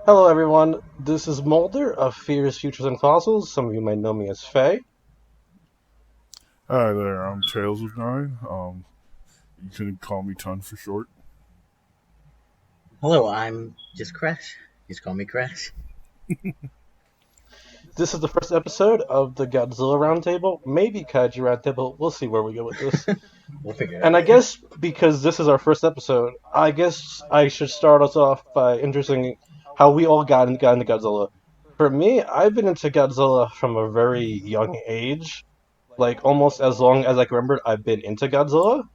Hello, everyone. This is Mulder of Fears, Futures, and Fossils. Some of you might know me as Faye. Hi there, I'm Tails of Nine. You can call me Ton for short. Hello, I'm just Crash. Just call me Crash. This is the first episode of the Godzilla Roundtable, maybe Kaiju Roundtable. We'll see where we go with this. We'll figure it And out. I guess because this is our first episode, I guess I should start us off by introducing how we all got into Godzilla. For me, I've been into Godzilla from a very young age. Like, almost as long as I can remember, I've been into Godzilla.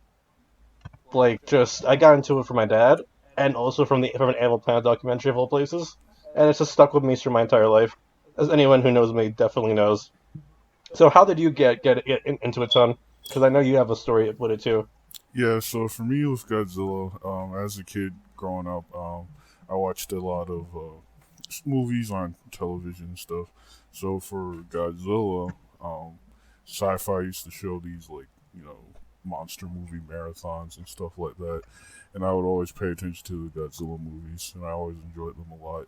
Like, just I got into it from my dad, and also from an Animal Planet documentary of all places, and it's just stuck with me through my entire life, as anyone who knows me definitely knows. So, how did you get into it, son? Because I know you have a story with it too. Yeah, so for me it was Godzilla. As a kid growing up, I watched a lot of movies on television and stuff. So for Godzilla, sci-fi used to show these monster movie marathons and stuff like that, and I would always pay attention to the Godzilla movies, and I always enjoyed them a lot.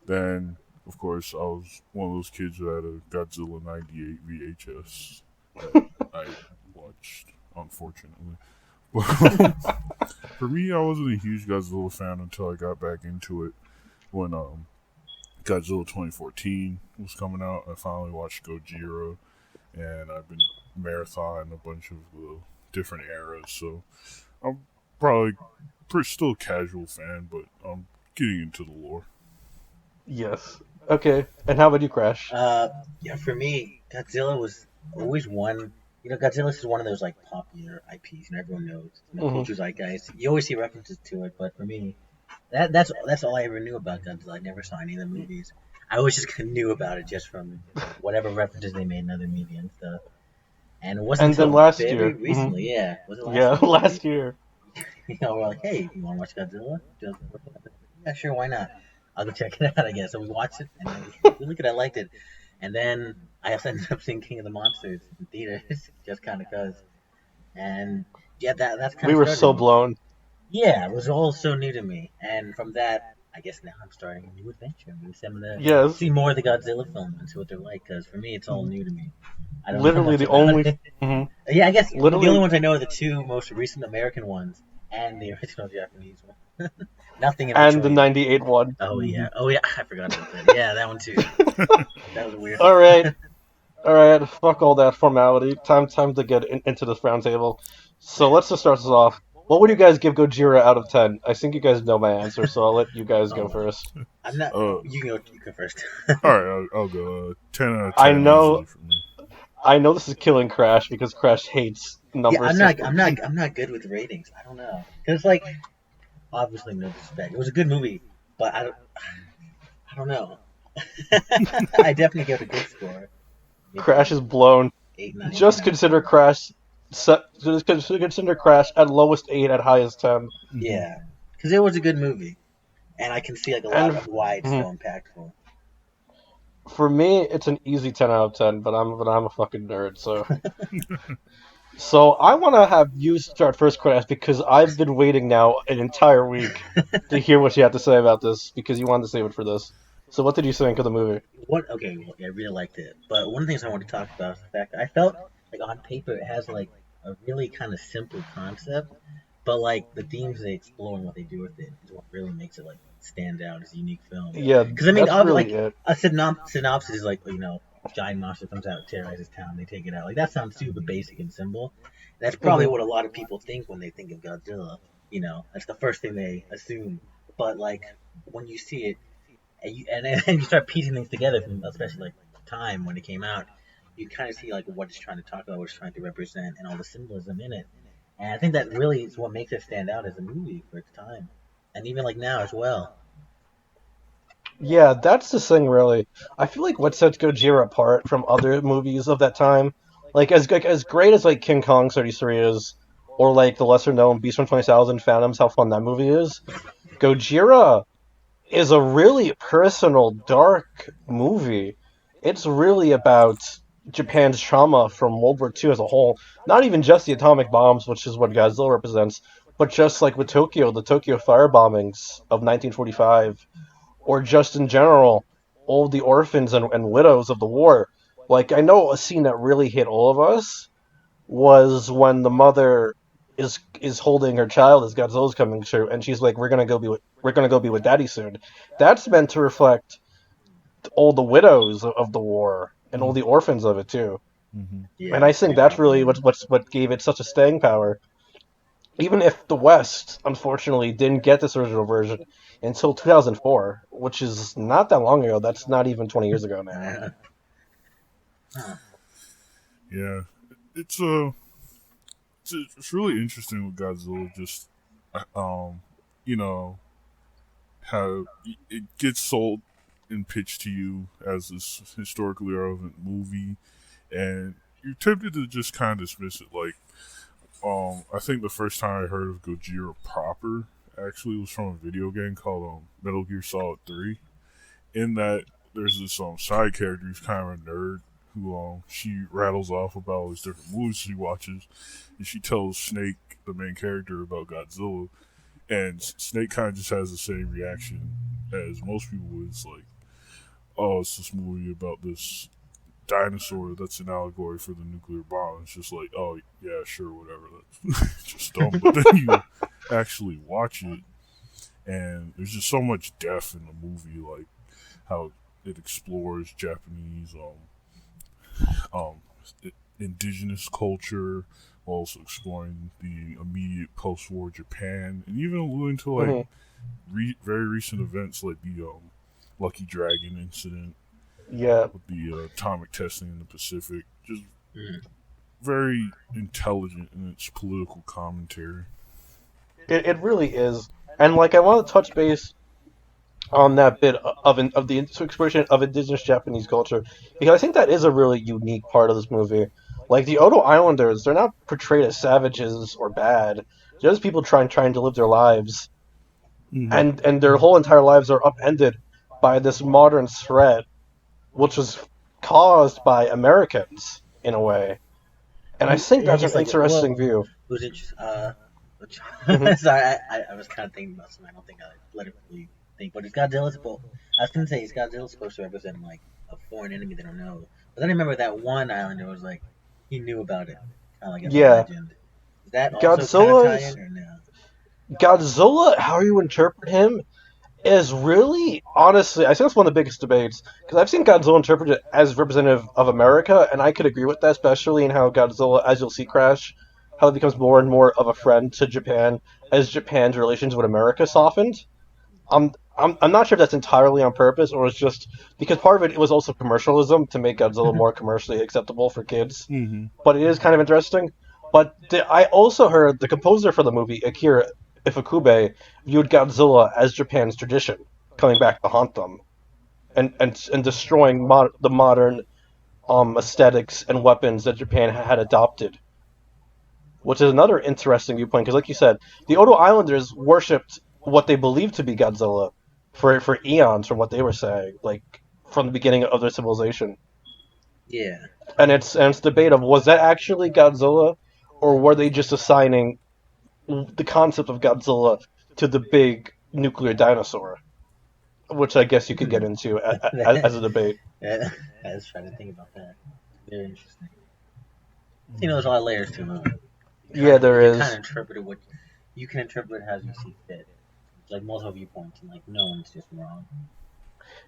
Then, of course, I was one of those kids who had a Godzilla '98 VHS that I watched, unfortunately. But for me, I wasn't a huge Godzilla fan until I got back into it when Godzilla 2014 was coming out. I finally watched Gojira, and I've been marathon a bunch of different eras. So I'm probably still a casual fan, but I'm getting into the lore. Yes. Okay. And how about you, Crash? Yeah, for me, Godzilla was always one. Godzilla is one of those like popular IPs, and everyone knows. Hmm. Culture zeitgeist. You always see references to it, but for me, that's all I ever knew about Godzilla. I never saw any of the movies. I always just knew about it just from whatever references they made in other media and stuff. And it wasn't And then until last very year. recently, yeah, was it last Yeah, year? last year. We're like, hey, you want to watch Godzilla? Yeah, sure, why not? I'll go check it out, I guess. So we watched it, and we looked at it, I liked it. And then I also ended up seeing King of the Monsters in theaters, just kind of because. And yeah, that's kind We of were started so me. blown. Yeah, it was all so new to me. And from that, I guess now I'm starting a new adventure. Maybe I'm going to Yes. see more of the Godzilla film and see what they're like, because for me, it's all new to me. I don't know Literally much the about only. it. Mhm. Yeah, I guess the only Literally. ones I know are the two most recent American ones and the original Japanese one. Nothing in And the between. 98 one. Oh yeah. Oh yeah. I forgot about that. Yeah, that one too. That was a weird All one. right. All right, fuck all that formality. Time to get into this roundtable. So let's just start this off. What would you guys give Gojira out of 10? I think you guys know my answer, so I'll let you guys go Oh, first. I'm not. Uh, You can go. You go first. all right, I'll go 10 out of I 10 know, easily for me. I know this is killing Crash because Crash hates Yeah, number I'm not. I'm systems. not. I'm not good with ratings. I don't know. Cause like, obviously, no disrespect. It was a good movie, but I don't know. I definitely give it a good score. Maybe Crash like is blown. eight, nine. Just consider Crash. Just consider Crash at lowest 8, at highest 10. Hmm. Yeah, because it was a good movie, and I can see like a lot And of why it's mhm, so impactful. for me, it's an easy 10 out of 10. But I'm a fucking nerd, so. So I want to have you start first, Crash, because I've been waiting now an entire week to hear what you have to say about this because you wanted to save it for this. So what did you think of the movie? What? Okay, well, yeah, I really liked it. But one of the things I want to talk about is the fact that I felt like on paper it has like a really kind of simple concept, but like the themes they explore and what they do with it is what really makes it like stand out as a unique film. Yeah, Because I mean, that's really like it. a synopsis is like giant monster comes out, terrorizes town, they take it out. Like that sounds super basic and simple. That's probably Hmm. what a lot of people think when they think of Godzilla. That's the first thing they assume. But like when you see it and you start piecing things together from especially like time when it came out, you kind of see like what it's trying to talk about, what it's trying to represent, and all the symbolism in it. And I think that really is what makes it stand out as a movie for its time, and even like now as well. Yeah, that's the thing, really. I feel like what sets Gojira apart from other movies of that time, like as great as like King Kong 33 is, or like the lesser known Beast from 20,000 Phantoms, how fun that movie is. Gojira is a really personal, dark movie. It's really about Japan's trauma from World War II as a whole. Not even just the atomic bombs, which is what Godzilla represents, but just like with Tokyo, the Tokyo fire bombings of 1945, or just in general, all the orphans and widows of the war. Like, I know a scene that really hit all of us was when the mother is holding her child as Godzilla's coming through, and she's like, we're gonna go be with Daddy soon." That's meant to reflect all the widows of the war and all Mm-hmm. the orphans of it too. Mm-hmm. And Yeah, I it's think pretty that's powerful. really what gave it such a staying power. Even if the West, unfortunately, didn't get this original version until 2004, which is not that long ago. That's not even 20 years ago now. Huh. Yeah, it's it's really interesting with Godzilla. Just um, you know how it gets sold and pitched to you as this historically relevant movie, and you're tempted to just kind of dismiss it. Like, I think the first time I heard of Gojira proper actually was from a video game called Metal Gear Solid 3. In that, there's this side character who's kind of a nerd who she rattles off about all these different movies she watches, and she tells Snake, the main character, about Godzilla, and Snake kind of just has the same reaction as most people would. It's like, oh, it's this movie about this dinosaur that's an allegory for the nuclear bomb. It's just like, oh yeah, sure, whatever. That's just dumb. But then you actually watch it, and there's just so much depth in the movie, like how it explores Japanese um indigenous culture, while also exploring the immediate post-war Japan, and even alluding to like Mhm. very recent events like the Lucky Dragon incident Yeah, with the atomic testing in the Pacific. Just Mm. very intelligent in its political commentary. it really is. And like, I want to touch base on that bit of the expression of indigenous Japanese culture, because I think that is a really unique part of this movie. Like, the Odo Islanders, they're not portrayed as savages or bad. They're just people trying to live their lives, Mm-hmm. and their whole entire lives are upended by this modern threat, which was caused by Americans in a way. And I think Yeah, that's just an like interesting view. was it just which, Hmm. sorry, I was kind of thinking about something. I don't think I let it really think, but it's Godzilla's supposed. I was gonna say it's Godzilla's supposed to represent like a foreign enemy they don't know. But then I remember that one islander was like he knew about it, kind of like as a Yeah, legend. Is that also kind of tie Godzilla's in or no? Godzilla. How you interpret him is really, honestly, I think it's one of the biggest debates, because I've seen Godzilla interpreted as representative of America, and I could agree with that, especially in how Godzilla, as you'll see, Crash, how it becomes more and more of a friend to Japan as Japan's relations with America softened. I'm not sure if that's entirely on purpose, or it's just because part of it was also commercialism to make Godzilla more commercially acceptable for kids. Mm-hmm. But it is kind of interesting. But I also heard the composer for the movie, Akira Ifukube, viewed Godzilla as Japan's tradition, coming back to haunt them, and destroying the modern aesthetics and weapons that Japan had adopted, which is another interesting viewpoint. Because, like you said, the Odo Islanders worshipped what they believed to be Godzilla for eons, from what they were saying, like from the beginning of their civilization. Yeah, And it's debate of, was that actually Godzilla, or were they just assigning the concept of Godzilla to the big nuclear dinosaur, which I guess you could get into as a debate. that, I was trying to think about that. Very interesting. You know, there's a lot of layers to it. Yeah, there You kind of is. interpret it what you can interpret it as you see fit. It's like multiple viewpoints, and like no one's just wrong.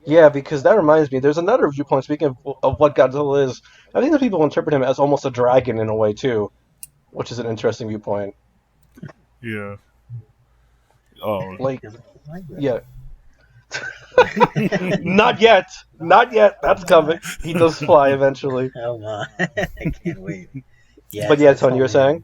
Yeah, because that reminds me, there's another viewpoint. Speaking of what Godzilla is, I think that people interpret him as almost a dragon in a way too, which is an interesting viewpoint. Yeah. Oh. Like, Because it's like yeah, not yet, not yet. That's coming. He does fly eventually. oh my, I can't wait. Yeah, But it's yeah, this Ton, whole man.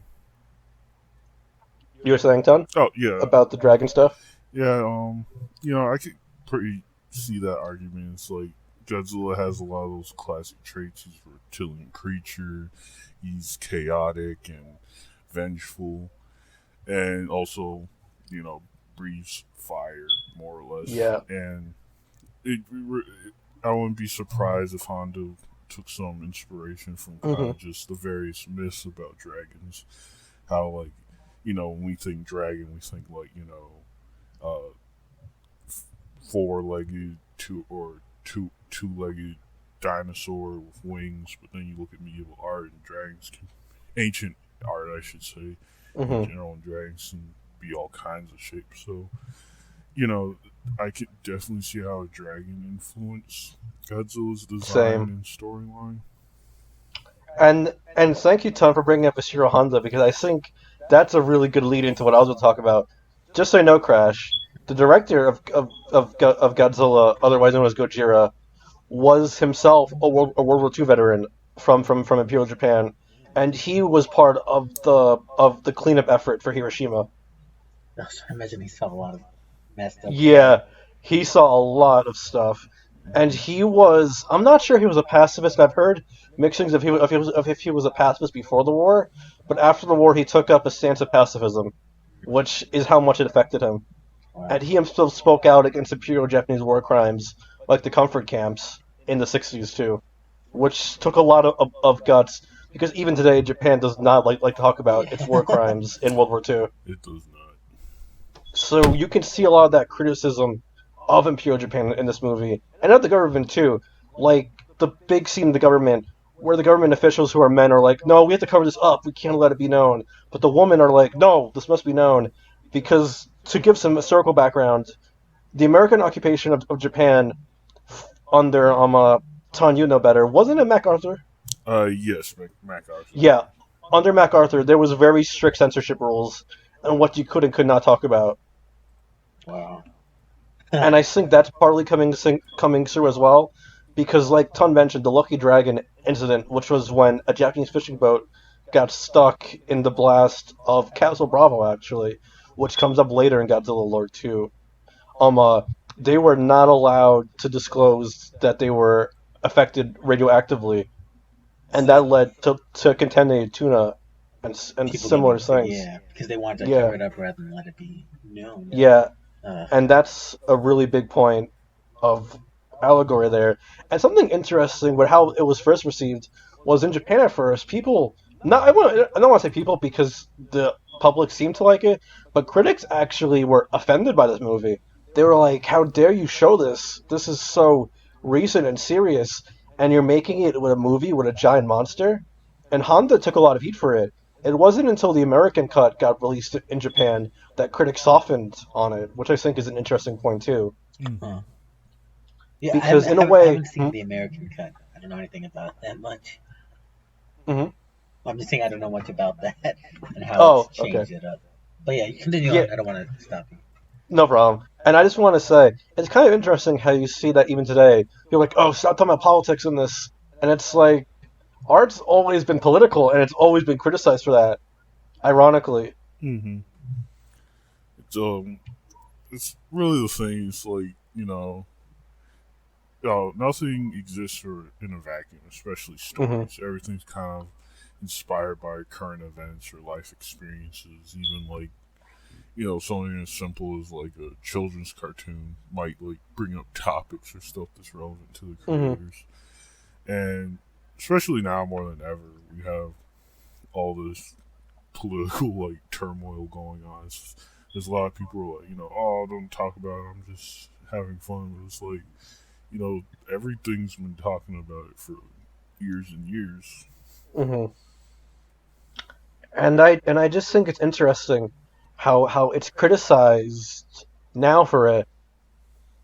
you were saying, Ton, Oh yeah. about the dragon stuff. Yeah. I could pretty see that argument. It's like Godzilla has a lot of those classic traits. He's a reptilian creature. He's chaotic and vengeful, and also, breathes fire more or less. Yeah. And I wouldn't be surprised if Hondo took some inspiration from kind Hmm. of just the various myths about dragons. How, like, when we think dragon, we think like uh, four-legged two-legged dinosaur with wings, but then you look at medieval art and dragons can, ancient art, I should say, in Hmm. general, and dragons can be all kinds of shapes. So, I could definitely see how a dragon influenced Godzilla's design Same. and storyline. And thank you, Tom, for bringing up Ishiro Honda because I think that's a really good lead into what I was going to talk about. Just so you know, Crash, the director of Godzilla, otherwise known as Gojira, was himself a World War II veteran from Imperial Japan, and he was part of the cleanup effort for Hiroshima. I imagine he saw a lot of messed up stuff. Yeah, he saw a lot of stuff, and he was. I'm not sure he was a pacifist. I've heard mixings of if he was a pacifist before the war, but after the war he took up a stance of pacifism, which is how much it affected him. And Wow. he himself spoke out against imperial Japanese war crimes, like the comfort camps in the '60s too, which took a lot of guts. Because even today, Japan does not like to talk about its war Yeah. crimes in World War II. It does not. So you can see a lot of that criticism of Imperial Japan in this movie, and of the government too. Like the big scene in the government, where the government officials who are men are like, "No, we have to cover this up. We can't let it be known." But the women are like, "No, this must be known," because to give some historical background, the American occupation of Japan under Ton, you know better, wasn't it MacArthur? Yes, MacArthur. Yeah, under MacArthur, there was very strict censorship rules on what you could and could not talk about. Wow. And I think that's partly coming through as well, because like Ton mentioned, the Lucky Dragon incident, which was when a Japanese fishing boat got stuck in the blast of Castle Bravo, actually, which comes up later in Godzilla lore too. Um, uh, they were not allowed to disclose that they were affected radioactively, and that led to contaminated tuna and People similar getting sick, things. yeah, because they wanted to Yeah, cover it up rather than let it be known. yeah, Uh, and that's a really big point of allegory there. And something interesting with how it was first received was in Japan at first. People, not I don't want to say people because the public seemed to like it, but critics actually were offended by this movie. They were like, "How dare you show this? This is so recent and serious, and you're making it with a movie with a giant monster." And Honda took a lot of heat for it. It wasn't until the American cut got released in Japan that critics softened on it, which I think is an interesting point too. Mm-hmm. huh. Yeah, Because in a I way, haven't seen the American cut. I don't know anything about that much. mhm. I'm just saying I don't know much about that and how it's Oh, okay, changed it up. But yeah, you continue yeah, on. I don't want to stop you. no problem. And I just want to say, it's kind of interesting how you see that even today. You're like, oh, stop talking about politics in this, and it's like art's always been political, and it's always been criticized for that. Ironically, Mm-hmm. It's it's really the thing. It's like nothing exists in a vacuum, especially hmm stories. Everything's kind of inspired by current events or life experiences. Even like something as simple as like a children's cartoon might like bring up topics or stuff that's relevant to the hmm creators. And especially now more than ever, we have all this political like turmoil going on. There's a lot of people who are like, oh, don't talk about it. I'm just having fun. But it's like, everything's been talking about it for years and years. hmm and I just think it's interesting how it's criticized now for it.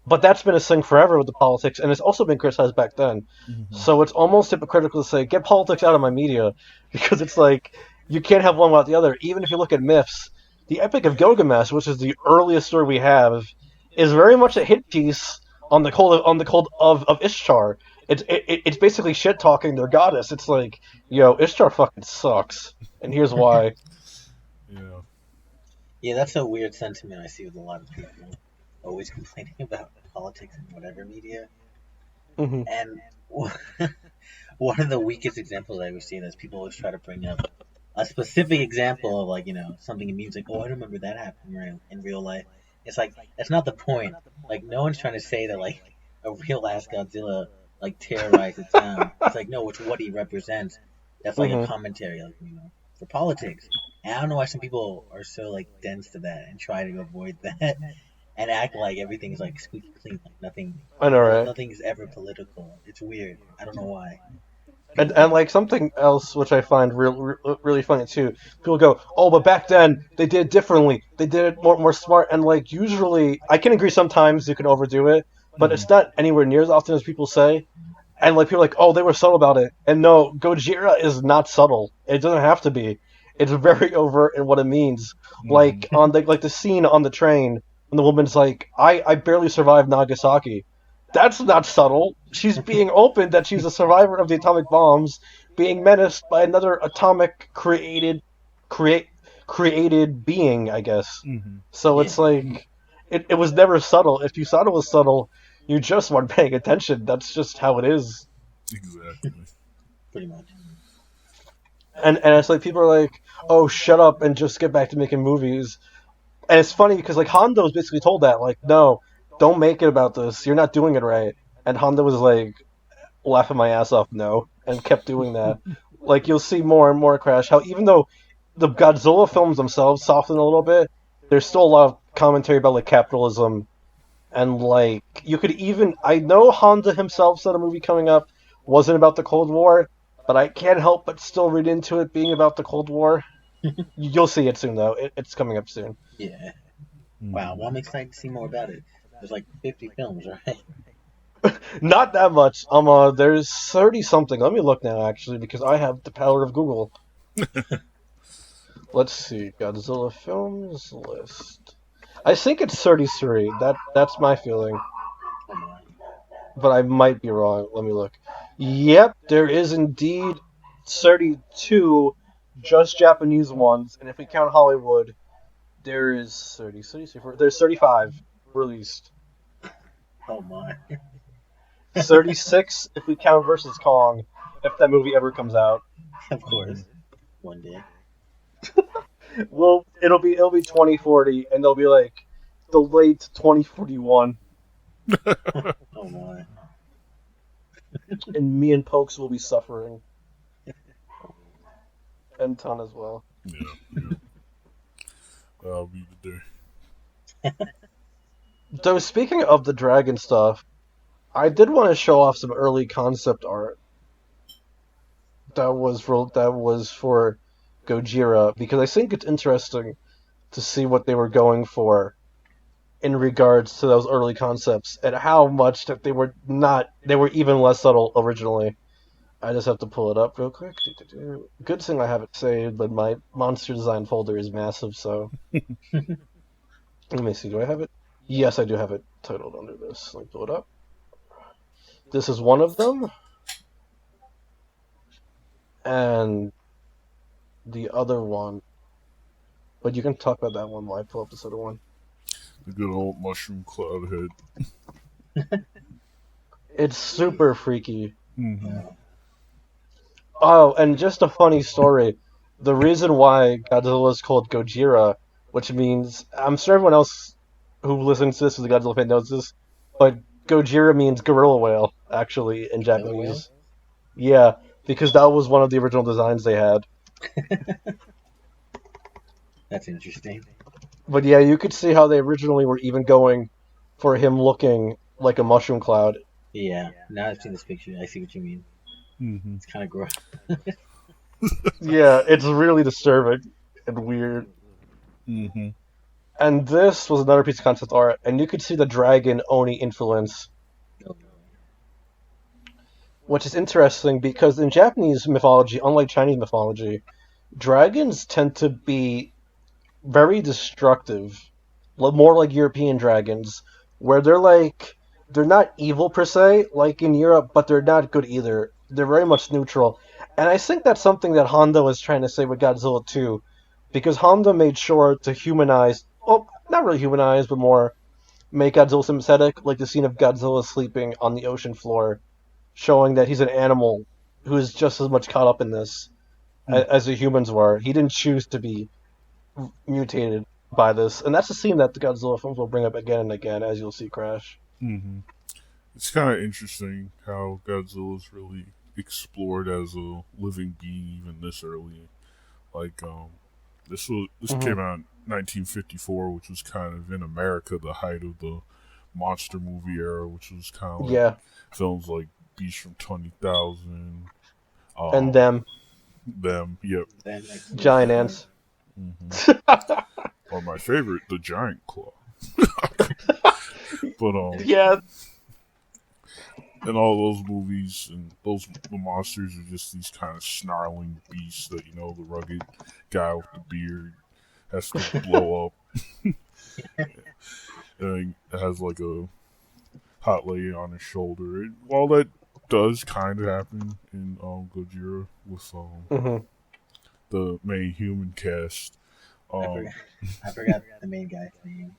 But that's been a thing forever with the politics, and it's also been criticized back then. Mm-hmm. So it's almost hypocritical to say, get politics out of my media, because it's like, you can't have one without the other. Even if you look at myths, the Epic of Gilgamesh, which is the earliest story we have, is very much a hit piece on the cult of Ishtar. It's basically shit talking their goddess. It's like, yo, Ishtar fucking sucks, and here's why. Yeah. Yeah, that's a weird sentiment I see with a lot of people always complaining about politics in whatever media. hmm And one of the weakest examples I ever seen is people always try to bring up a specific example of like something in music. Oh, I remember that happened in real life. It's like that's not the point. Like no one's trying to say that like a real ass Godzilla like terrorized the town. It's like no, it's what he represents. That's like a hmm commentary, like for politics. And I don't know why some people are so like dense to that and try to avoid that. and act like everything's like squeaky clean, like I know, right? nothing's ever political. It's weird. I don't know why. And like something else which I find really funny too. People go, "Oh, but back then they did it differently. They did it more smart." And like usually, I can agree sometimes you can overdo it, but Mm-hmm. it's not anywhere near as often as people say. And like people are like, "Oh, they were subtle about it." And no, Gojira is not subtle. It doesn't have to be. It's very overt in what it means. Mm-hmm. Like on the scene on the train when the woman's like, "I barely survived Nagasaki." That's not subtle. She's being open that she's a survivor of the atomic bombs, being menaced by another atomic create created being, I guess. Mm-hmm. So Yeah, it's like it was never subtle. If you thought it was subtle, you just weren't paying attention. That's just how it is. Exactly. pretty much. And it's like people are like, "Oh, shut up and just get back to making movies." And it's funny because like Hondo was basically told that, like, "No, don't make it about this. You're not doing it right." And Hondo was like, laughing my ass off, no, and kept doing that. Like you'll see more and more Crash. How even though the Godzilla films themselves soften a little bit, there's still a lot of commentary about like capitalism and like you could even I know Honda himself said a movie coming up wasn't about the Cold War, but I can't help but still read into it being about the Cold War. You'll see it soon though. It's coming up soon. Yeah. Wow. Mm-hmm. Well, I'm excited to see more about it. There's like 50 films, right? Not that much. There's 30 something. Let me look now actually because I have the power of Google. Let's see. Godzilla films list. I think it's 33. That's my feeling, Oh my. but I might be wrong. Let me look. Yep, there is indeed 32 just Japanese ones, and if we count Hollywood, there is 30, 34, there's 35 released. Oh my. 36 if we count versus Kong, if that movie ever comes out. Of Mm-hmm. course. One day. Well, it'll be 2040, and they'll be like the late 2041, Oh my. and me and Pokes will be suffering, and Ton as well. Yeah, yeah. That'll be the day. Though speaking of the dragon stuff, I did want to show off some early concept art that was for Gojira because I think it's interesting to see what they were going for in regards to those early concepts and how much that they were even less subtle originally. I just have to pull it up real quick. Good thing I have it saved, but my monster design folder is massive, so let me see. Do I have it? Yes, I do have it titled under this. Let me pull it up. This is one of them, and the other one. But you can talk about that one while I pull up this other one. The good old mushroom cloud head. It's super freaky. Mm-hmm. Oh, and just a funny story. The reason why Godzilla is called Gojira, which means I'm sure everyone else who listens to this as a Godzilla fan knows this, but Gojira means gorilla whale, actually, in Killer whale? Japanese. Yeah, because that was one of the original designs they had. That's interesting. But yeah, you could see how they originally were even going for him looking like a mushroom cloud. Yeah. Now I've seen this picture. I see what you mean. Mm-hmm. It's kind of gross. Yeah, it's really disturbing and weird. Mm-hmm. And this was another piece of concept art, and you could see the dragon Oni influence, Oh, which is interesting because in Japanese mythology, unlike Chinese mythology, dragons tend to be very destructive, more like European dragons, where they're not evil per se, like in Europe, but they're not good either. They're very much neutral, and I think that's something that Honda was trying to say with Godzilla too, because Honda made sure to humanize, well, not really humanize, but more make Godzilla sympathetic, like the scene of Godzilla sleeping on the ocean floor, showing that he's an animal who is just as much caught up in this as the humans were. He didn't choose to be mutated by this, and that's a scene that the Godzilla films will bring up again and again, as you'll see Crash. Mm-hmm. It's kind of interesting how Godzilla's really explored as a living being even this early. Like, This Hmm. came out in 1954, which was kind of in America the height of the monster movie era, which was kind of like Yeah, films like Beast from 20,000, and um, them them, yep. Then Expedition giant Thor. ants. hmm Or my favorite, the Giant Claw. But Yeah. in all those movies and the monsters are just these kind of snarling beasts that the rugged guy with the beard has to blow up. And it has like a hot lady on his shoulder. While that does kind of happen in Gojira with Hmm. the main human cast. I Um, forgot. I forgot the main guy's name.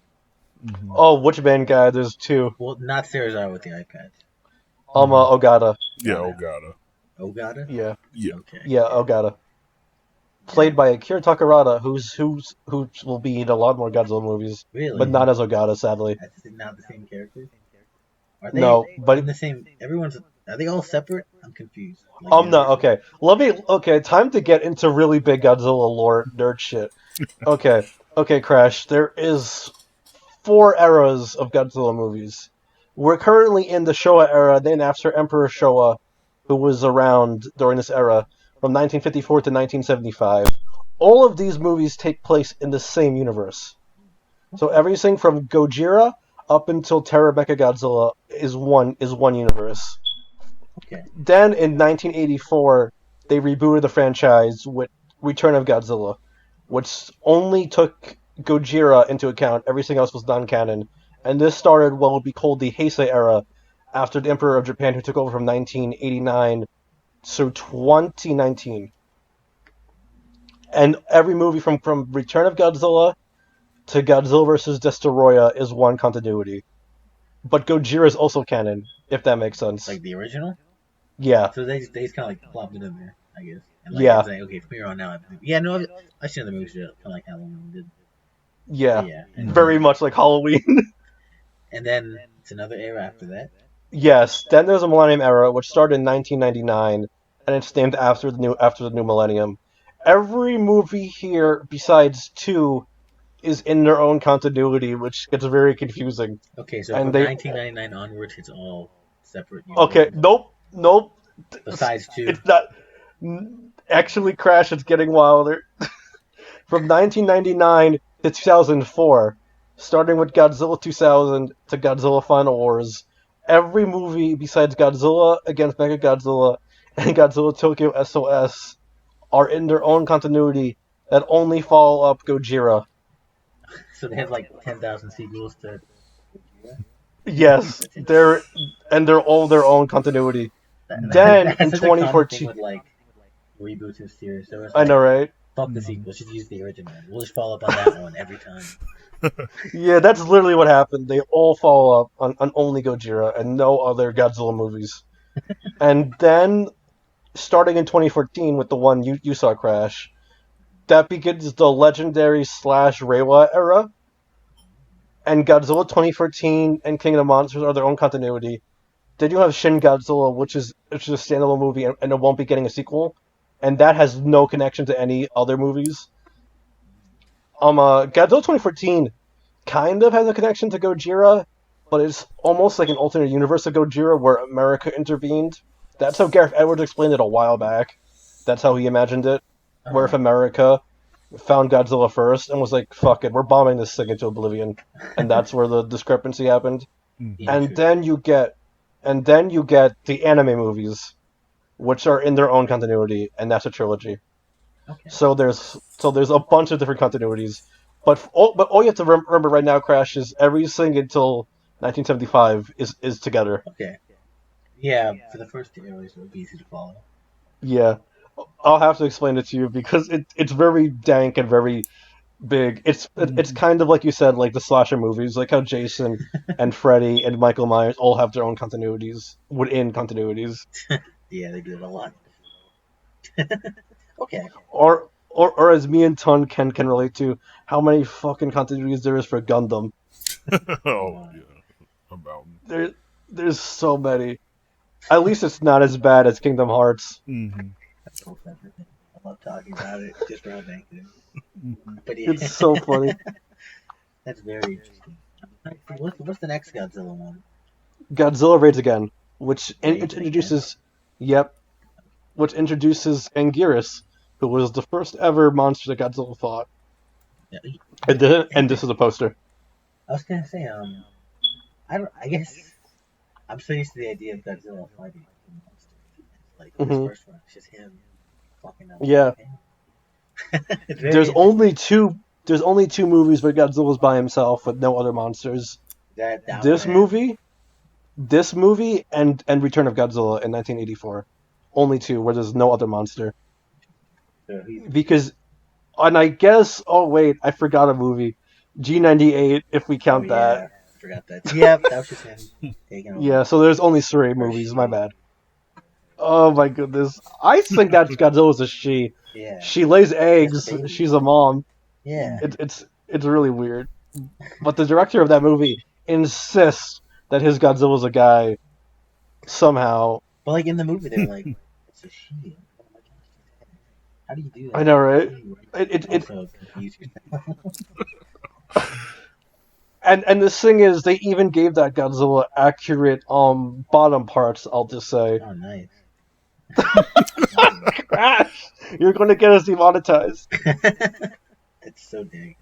mhm. Oh, which band guy? There's two. Well, not Sarazar with the iPad. Ogata. Yeah, Got it. Ogata. Ogata. Yeah, Yeah. Okay. yeah, Ogata. Yeah. Played by Akira Takarada, who will be in a lot more Godzilla movies, but Really? not as Ogata, sadly. That's not the same characters. Are they No, but in the same? Everyone's. Are they all separate? I'm confused. Like no. universes. Okay, Okay, time to get into really big Godzilla lore nerd shit. Okay, okay, Crash. There is four eras of Godzilla movies. We're currently in the Showa era, named after Emperor Showa, who was around during this era from 1954 to 1975. All of these movies take place in the same universe. So everything from Gojira up until Terror Mechagodzilla is one universe. Okay. Then in 1984, they rebooted the franchise with Return of Godzilla, which only took Gojira into account. Everything else was non-canon, and this started what would be called the Heisei era, after the Emperor of Japan, who took over from 1989 to 2019. And every movie from Return of Godzilla to Godzilla vs. Destoroyah is one continuity. But Gojira is also canon, if that makes sense. Like the original. Yeah, So they just kind of like plopped it in there, I guess. And like yeah, it's like okay, from here on out. Yeah, no, I've seen the movies kind of like Halloween did. yeah. Yeah, Very much like Halloween. and then it's another era after that. Yes, then there's a Millennium Era, which started in 1999, and it's named after the new millennium. Every movie here, besides two, is in their own continuity, which gets very confusing. Okay, so And from they 1999 onwards, it's all separate okay, universes. nope, Besides two. it's not. Actually, Crash, it's getting wilder. From 1999 to 2004, starting with Godzilla 2000 to Godzilla Final Wars, every movie besides Godzilla against Mechagodzilla and Godzilla Tokyo SOS are in their own continuity that only follow up Gojira. So they have like 10,000 sequels to. Yes, That's insane. they're all their own continuity. Then That's in such a common thing 2014, with like reboots and series. So it's I like, know, right? fuck the sequel, just use the original. We'll just follow up on that one every time. Yeah, that's literally what happened. They all follow up on only Gojira and no other Godzilla movies. And then, starting in 2014 with the one you saw, Crash, that begins the legendary slash Reiwa era. And Godzilla 2014 and King of the Monsters are their own continuity. Then you have Shin Godzilla, which is a standalone movie, and it won't be getting a sequel. And that has no connection to any other movies. Godzilla 2014 kind of has a connection to Gojira, but it's almost like an alternate universe of Gojira where America intervened. That's how Gareth Edwards explained it a while back. That's how he imagined it. Where if Uh-huh. America found Godzilla first and was like, "Fuck it, we're bombing this thing into oblivion," and that's where the discrepancy happened. Mhm. Yeah, And true. then you get, and then you get the anime movies, which are in their own continuity, and that's a trilogy. Okay. So there's a bunch of different continuities, but all you have to remember right now, Crash, is everything until 1975 is together. Okay. Yeah, for the first two eras, it would be easy to follow. Yeah, I'll have to explain it to you because it's very dank and very big. It's kind of like you said, like the slasher movies, like how Jason and Freddy and Michael Myers all have their own continuities within continuities, Yeah, they do it a lot. Okay. or as me and Ton can relate to, how many fucking continuities there is for Gundam. Oh yeah, a mountain. There there's so many. At least it's not as bad as Kingdom Hearts. Mm-hmm. That's so everything. I love talking about it just for how dank it is. But yeah, It's so funny. that's very interesting. What's the next Godzilla one? Godzilla Raids Again, which Raids again? introduces, yep, which introduces Anguirus, who was the first ever monster that Godzilla fought. Yeah, And this is a poster. I was gonna say, I don't. I guess I'm so used to the idea of Godzilla fighting monsters. It's like this Hmm. first one, it's just him fucking up Yeah, everything. It's very there's interesting. only two. There's only two movies where Godzilla's by himself with no other monsters. That one This and movie, this movie, and Return of Godzilla in 1984. Only two where there's no other monster. so he's Because, and I guess, oh wait, I forgot a movie. G98, if we oh count that. yeah, I forgot that. Yep, that was just him taking over Yeah, so there's only three or movies. My she. bad. Oh my goodness. I think that Godzilla's a she. Yeah, She lays that's a eggs. baby. She's a mom. Yeah, It's really weird. But the director of that movie insists that his Godzilla's a guy somehow. but like in the movie, they were like, it's a she. Oh my gosh, how do you do I that? know, How right? do you It also confuse yourself? and the thing is, they even gave that Godzilla accurate bottom parts. I'll just say, Oh, nice. Nice. Crash, you're going to get us demonetized. It's so dang.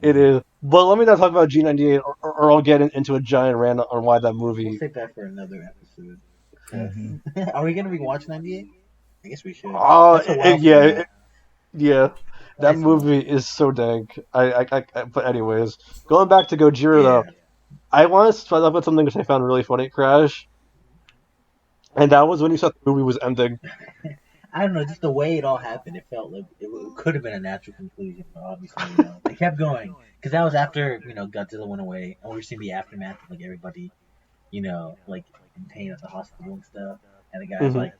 It is. But let me not talk about G98, or I'll get into a giant rant on why that We'll movie. save that for another episode. Mm-hmm. Are we gonna rewatch 98? I guess we should. Oh, That's a while from yeah, now. yeah. That That's a while. movie is so dank. But anyways, going back to Gojira though, Yeah. I want to start off with something which I found really funny, Crash, and that was when you thought the movie was ending. I don't know, just the way it all happened, it felt like it could have been a natural conclusion, but obviously, they kept going. Because that was after, Godzilla went away, and we were seeing the aftermath of, like, everybody, like, in pain at the hospital and stuff. And the guy's Hmm. like,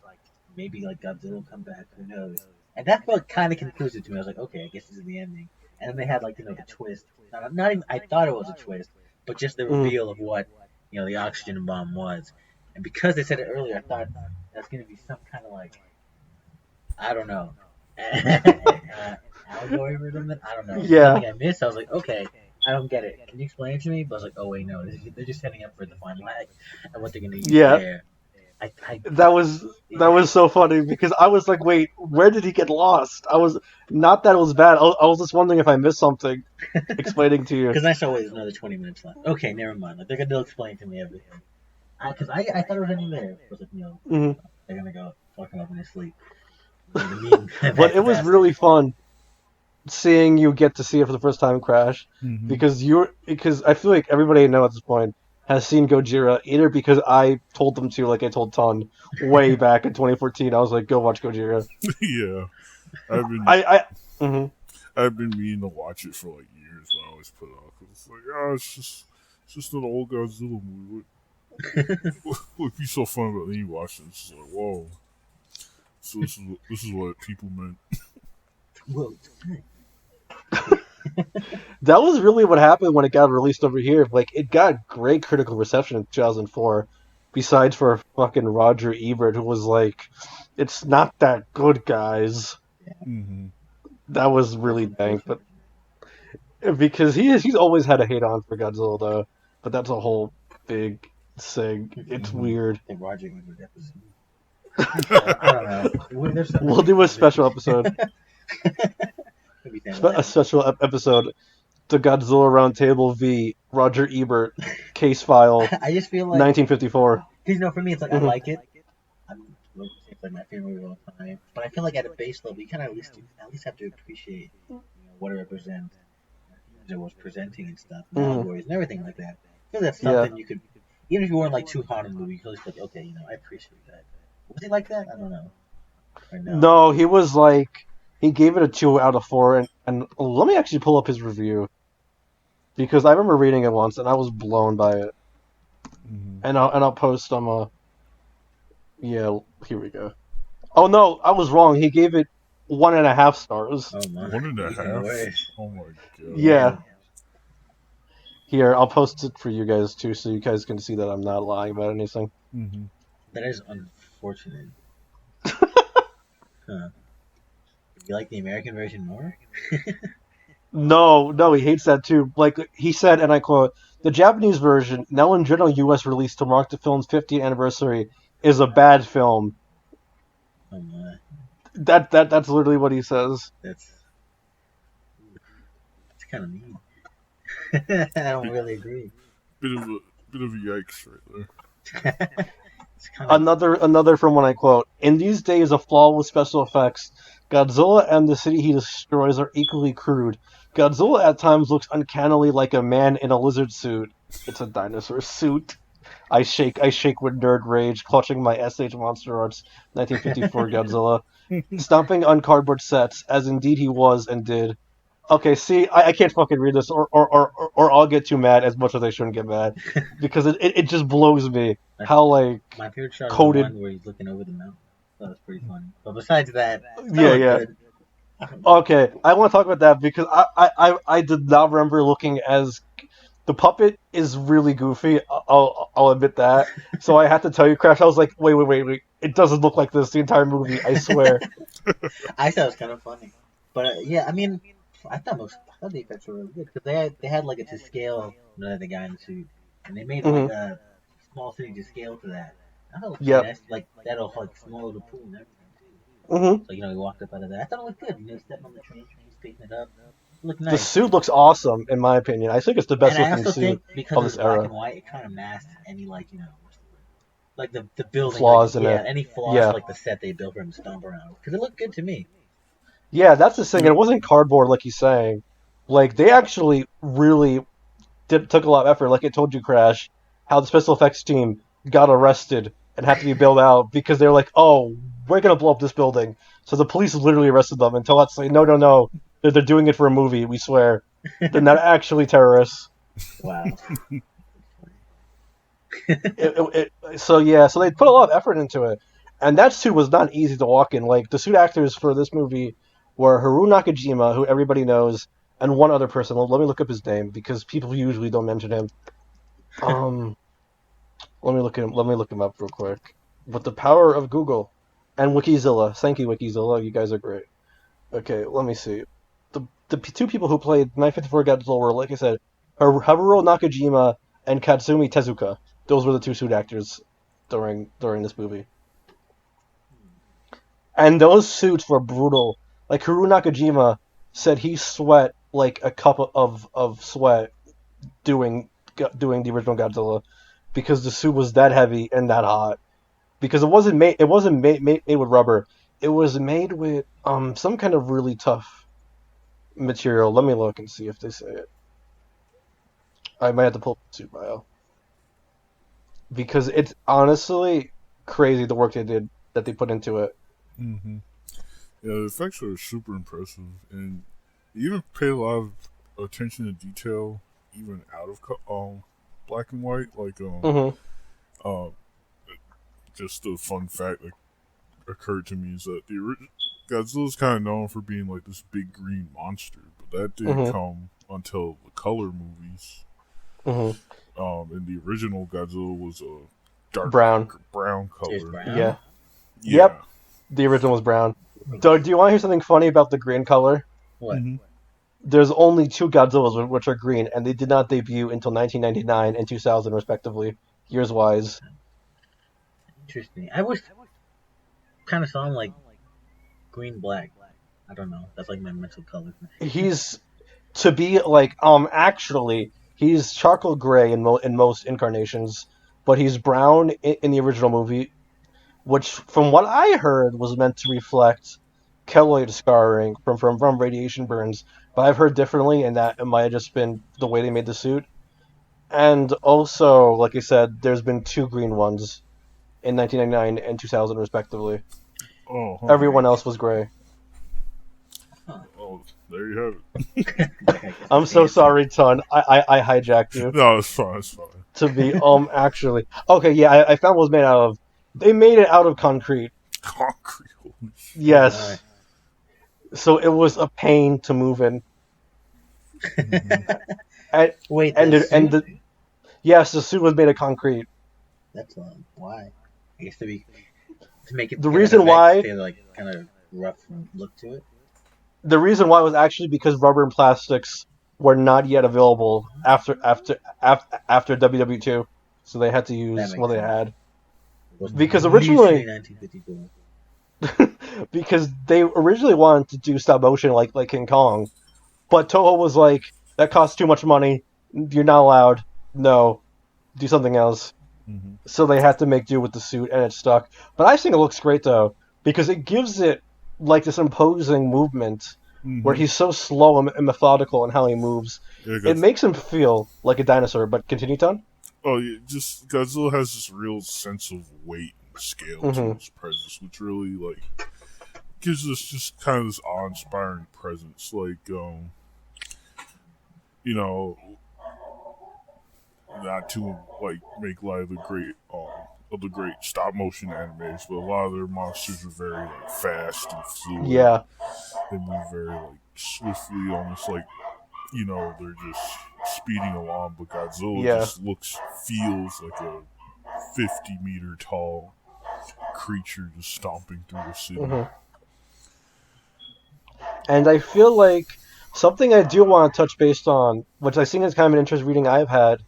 maybe, like, Godzilla will come back, who knows? And that felt kind of conclusive to me. I was like, okay, I guess this is the ending. And then they had, like, the twist. Not even, I thought it was a twist, but just the Hmm. reveal of what, the oxygen bomb was. And because they said it earlier, I thought that's going to be some kind of, like, I don't know. Allegory or something? I don't know. Yeah, Something I missed. I was like, okay, I don't get it. Can you explain it to me? But I was like, oh wait, no, they're just setting up for the final act and what they're gonna use yeah. there. I That was so funny because I was like, wait, where did he get lost? I was not that it was bad. I was just wondering if I missed something explaining to you. because I saw wait, there's another 20 minutes left. Okay, never mind. Like they'll explain to me everything. Because I thought it was ending there. I was like, no, Hmm. they're gonna go fuck him up in his sleep. The mean But it was bastard. really fun seeing you get to see it for the first time, Crash, Mm-hmm. because I feel like everybody I know at this point has seen Gojira either because I told them to, like I told Ton way back in 2014. I was like, go watch Gojira. Yeah, I've been I mhm. I've been meaning to watch it for like years, but I always put it off. 'Cause it's like, oh, it's just an old Godzilla movie. What be so fun about me watching? It's just like, whoa. So this is what people meant. Whoa. That was really what happened when it got released over here. Like, it got great critical reception in 2004. Besides for fucking Roger Ebert, who was like, "It's not that good, guys." Mm-hmm. That was really dank, but because he's always had a hate on for Godzilla though. But that's a whole big thing. It's Mm-hmm. weird. The Roger Ebert episode. I don't know. There's so We'll many do a conversations. special episode, Could be a special episode, the Godzilla Roundtable v. Roger Ebert case file, I just feel like, 1954. because for me, it's like I Mhm. like it. It's like my favorite movie of all time. But I feel like at a base level, you kind of at least have to appreciate, what it represents, it was presenting and stuff, and Mhm. allegories and everything like that. I feel that's Yeah. something you could, even if you weren't like too hot on the movie, you could at least be like, okay, I appreciate that. Was he like that? I don't know. Or no? No, he was like he gave it a 2 out of 4, and let me actually pull up his review because I remember reading it once and I was blown by it. Mm-hmm. And I'll post yeah, here we go. Oh no, I was wrong. He gave it 1.5 stars. Oh my, 1.5. even worse. Oh my god. Yeah. Here, I'll post it for you guys too, so you guys can see that I'm not lying about anything. Mm-hmm. That is unfortunate. Huh. You like the American version more? No, no, he hates that too. Like he said, and I quote, "The Japanese version, now in general U.S. release to mark the film's 50th anniversary, is a bad film." Oh my, That's literally what he says. that's it's kind of mean. I don't Bit, really agree. bit of a yikes right It's kind of Another from when I quote, "In these days of flawless special effects, Godzilla and the city he destroys are equally crude. Godzilla at times looks uncannily like a man in a lizard suit. It's a dinosaur suit. I shake with nerd rage, clutching my SH Monster Arts 1954 Godzilla, there. stomping on cardboard sets, as indeed he was and did." Okay, see, I can't fucking read this, or I'll get too mad as much as I shouldn't get mad, because it just blows me my, how, like, my favorite shot is the coded. one where he's looking over the mountain. That was pretty funny. But besides that, it kind of Yeah, looked yeah. good. I don't know. Okay, I want to talk about that because I did not remember looking as the puppet is really goofy. I'll admit that. So I had to tell you, Crash. I was like, wait. It doesn't look like this the entire movie. I swear. I thought it was kind of funny. But yeah, I mean, I thought the effects were really good because they had like a to scale the guy in the suit, and they made like Hmm. a small city to scale to that. I thought it looked good. Yep. That's like that'll like small the pool and everything too. Hmm. So he walked up out of that. I thought it looked good. Stepping on the train, picking it up, it looked The nice. suit looks awesome, in my opinion. I think it's the And best I looking also suit think because of it's this black era. and white, it kind of masks any like the building, like Flaws in yeah, it. any flaws to Yeah. like the set they built for him to stomp around. Because it looked good to me. Yeah, that's the thing. And it wasn't cardboard like he's saying. Like they actually really took a lot of effort. Like I told you, Crash, how the special effects team got arrested and had to be bailed out because they were like, "Oh, we're gonna blow up this building." So the police literally arrested them and told us, "Like, no, they're doing it for a movie. We swear, they're not actually terrorists." Wow. So yeah, so they put a lot of effort into it, and that suit was not easy to walk in. Like the suit actors for this movie were Haru Nakajima, who everybody knows, and one other person. Let me look up his name because people usually don't mention him. Um, Let me look him up real quick. With the power of Google and Wikizilla, thank you, Wikizilla. You guys are great. Okay, let me see. The two people who played 954 Godzilla were, like I said, Haruo Nakajima and Katsumi Tezuka. Those were the two suit actors during this movie. And those suits were brutal. Like Haruo Nakajima said, he sweat like a cup of sweat doing doing the original Godzilla because the suit was that heavy and that hot. Because it wasn't made with rubber. It was made with some kind of really tough material. Let me look and see if they say it. I might have to pull up the suit bio because it's honestly crazy the work they did that they put into it. Hmm. Yeah, the effects are super impressive, and you even pay a lot of attention to detail, even out of black and white. Like Hmm. uh, just a fun fact that occurred to me is that Godzilla's kind of known for being like this big green monster, but that didn't Hmm. come until the color movies. Hmm. And the original Godzilla was a dark Brown. brown There's color. Brown. Yeah. Yeah. Yep. The original was brown. Do you want to hear something funny about the green color? What? Hmm. There's only two Godzillas which are green, and they did not debut until 1999 and 2000, respectively, years wise. Interesting. I wish kind of saw him like green black. I don't know. That's like my mental color. He's to be like actually he's charcoal gray in most incarnations, but he's brown in the original movie, which from what I heard was meant to reflect keloid scarring from radiation burns. But I've heard differently, and that it might have just been the way they made the suit. And also, like I said, there's been two green ones in 1999 and 2000, respectively. Oh, huh. Everyone else was gray. Huh. Oh, there you have it. I guess I'm that's so fancy. sorry, Ton. I hijacked you No, it's fine. It's fine. to be actually okay. Yeah, I found what it was made out of. They made it out of concrete. Concrete. Holy shit. Oh my. Yes, so it was a pain to move in. Hmm. And Wait, and the the, and suit? the yes, the suit was made of concrete. That's why. I guess to make it The get an reason effect, why they like kind of rough look to it. The reason why was actually because rubber and plastics were not yet available after WW2, so they had to That use what makes they sense. had. It was Because literally originally, 1954. because they originally wanted to do stop motion like King Kong, but Toho was like, that costs too much money. You're not allowed. No, do something else. Mm-hmm. So they had to make do with the suit, and it stuck. But I think it looks great though because it gives it like this imposing movement where Mm-hmm. he's so slow and methodical in how he moves. Yeah, It because makes him feel like a dinosaur. But continue, Ton. oh, yeah, just Godzilla has this real sense of weight and scale to Mm-hmm. his presence, which really like gives us just kind of this awe-inspiring presence. Like, you know, not to like make light of the great stop motion animes, but a lot of their monsters are very like fast and fluid. Yeah, They move very like swiftly, almost like they're just speeding along. But Godzilla yeah. just feels like a 50-meter tall creature just stomping through the city. Mm-hmm. And I feel like something I do want to touch based on, which I think is kind of an interesting reading I've had,